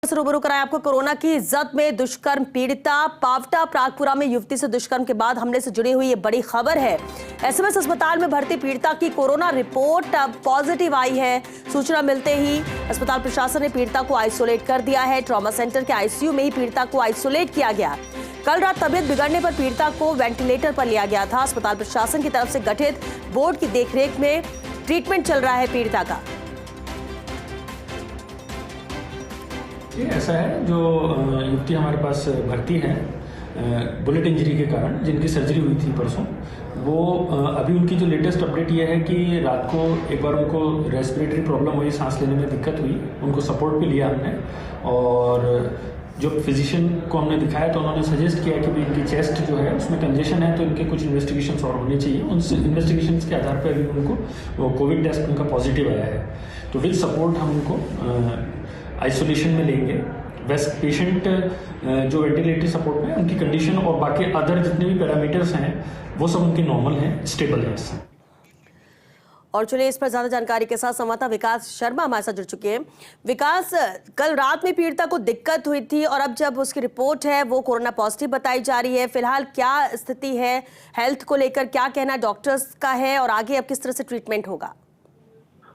से रूबरू कराया आपको। कोरोना की जद में दुष्कर्म पीड़िता पावटा प्रागपुरा में युवती से दुष्कर्म के बाद हमले से जुड़ी हुई ये बड़ी खबर है। एसएमएस अस्पताल में भर्ती पीड़िता की कोरोना रिपोर्ट अब पॉजिटिव आई है। सूचना मिलते ही अस्पताल प्रशासन ने पीड़िता को आइसोलेट कर दिया है। ट्रॉमा सेंटर के आईसीयू में ही पीड़िता को आइसोलेट किया गया। कल रात तबियत बिगड़ने पर पीड़िता को वेंटिलेटर पर लिया गया था। अस्पताल प्रशासन की तरफ से गठित बोर्ड की देखरेख में ट्रीटमेंट चल रहा है पीड़िता का। ऐसा है, जो युवती हमारे पास भर्ती है बुलेट इंजरी के कारण, जिनकी सर्जरी हुई थी परसों, वो अभी उनकी जो लेटेस्ट अपडेट ये है कि रात को एक बार उनको रेस्पिरेटरी प्रॉब्लम हुई, सांस लेने में दिक्कत हुई, उनको सपोर्ट भी लिया हमने। और जो फिजिशियन को हमने दिखाया तो उन्होंने सजेस्ट किया कि भाई इनकी चेस्ट जो है उसमें कंजेशन है, तो इनके कुछ इन्वेस्टिगेशंस और होने चाहिए। उन इन्वेस्टिगेशंस के आधार पर अभी उनको कोविड टेस्ट उनका पॉजिटिव आया है, तो विद सपोर्ट हम उनको आइसोलेशन में लेंगे। वैसे पेशेंट जो वेंटिलेटरी सपोर्ट में, उनकी कंडीशन और बाकी अदर जितने भी पैरामीटर्स हैं वो सब उनके नॉर्मल हैं, स्टेबल है इससे। और चलिए इस पर ज्यादा जानकारी के साथ संवाददाता विकास शर्मा हमारे साथ जुड़ चुके हैं। विकास, कल रात में पीड़िता को दिक्कत हुई थी और अब जब उसकी रिपोर्ट है वो कोरोना पॉजिटिव बताई जा रही है, फिलहाल क्या स्थिति है हेल्थ को लेकर, क्या कहना डॉक्टर्स का है और आगे अब किस तरह से ट्रीटमेंट होगा?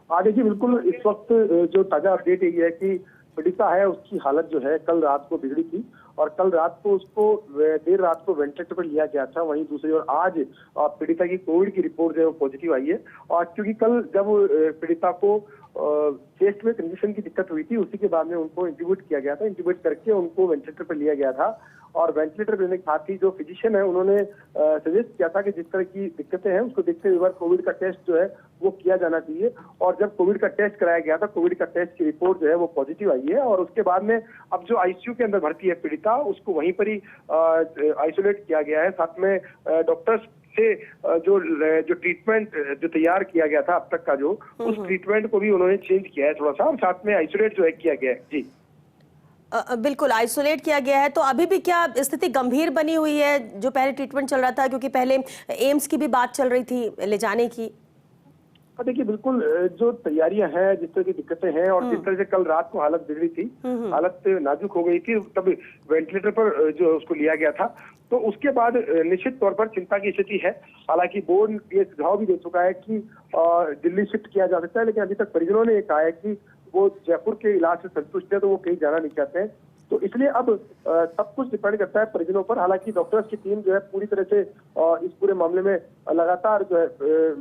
देखिए, बिल्कुल इस वक्त जो ताजा अपडेट यही है कि पीड़िता है उसकी हालत जो है कल रात को बिगड़ी थी और कल रात को उसको देर रात को वेंटिलेटर पर लिया गया था। वहीं दूसरी ओर आज पीड़िता की कोविड की रिपोर्ट जो है वो पॉजिटिव आई है। और क्योंकि कल जब पीड़िता को चेस्ट में कंडीशन की दिक्कत हुई थी, उसी के बाद में उनको इंट्यूबेट किया गया था। इंट्यूबेट करके उनको वेंटिलेटर पर लिया गया था और वेंटिलेटर लेने के साथ ही जो फिजिशियन है उन्होंने सजेस्ट किया था कि जिस तरह की दिक्कतें हैं उसको देखते हुए कोविड का टेस्ट जो है वो किया जाना चाहिए। और जब कोविड का टेस्ट कराया गया था, कोविड का टेस्ट की रिपोर्ट जो है वो पॉजिटिव आई है। और उसके बाद में अब जो आईसीयू के अंदर भर्ती है पीड़िता, उसको वहीं पर ही आइसोलेट किया गया है। साथ में डॉक्टर्स से जो ट्रीटमेंट जो तैयार किया गया था अब तक का, जो उस ट्रीटमेंट को भी उन्होंने चेंज किया है थोड़ा सा, और साथ में आइसोलेट जो है किया गया है। जी बिल्कुल आइसोलेट किया गया है। तो अभी भी क्या स्थिति गंभीर बनी हुई है जो पहले ट्रीटमेंट चल रहा था, क्योंकि पहले एम्स की भी बात चल रही थी ले जाने की? देखिए, बिल्कुल जो तैयारियां हैं, जिस तरह की दिक्कतें हैं और जिस तरह से कल रात को हालत बिगड़ी थी, हालत नाजुक हो गई थी, तब वेंटिलेटर पर जो उसको लिया गया था, तो उसके बाद निश्चित तौर पर चिंता की स्थिति है। हालांकि बोर्ड ये सुझाव भी दे चुका है कि दिल्ली शिफ्ट किया जा सकता है, लेकिन अभी तक परिजनों ने कहा है कि वो जयपुर के इलाज से संतुष्ट है, तो वो कहीं जाना नहीं चाहते हैं। तो इसलिए अब सब कुछ डिपेंड करता है परिजनों पर। हालांकि डॉक्टर्स की टीम जो है पूरी तरह से इस पूरे मामले में लगातार जो है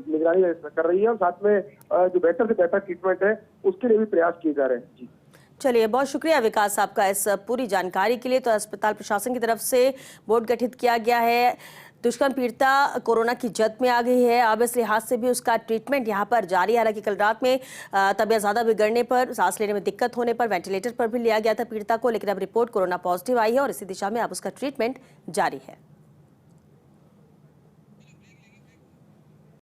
निगरानी कर रही है और साथ में जो बेहतर से बेहतर ट्रीटमेंट है उसके लिए भी प्रयास किए जा रहे हैं। जी चलिए, बहुत शुक्रिया विकास आपका इस पूरी जानकारी के लिए। तो अस्पताल प्रशासन की तरफ से बोर्ड गठित किया गया है। दुष्कर्म पीड़िता कोरोना की जद में आ गई है, अब इस लिहाज से भी उसका ट्रीटमेंट यहाँ पर जारी है। हालांकि कल रात में तबीयत ज़्यादा बिगड़ने पर, सांस लेने में दिक्कत होने पर वेंटिलेटर पर भी लिया गया था पीड़िता को, लेकिन अब रिपोर्ट कोरोना पॉजिटिव आई है और इसी दिशा में अब उसका ट्रीटमेंट जारी है।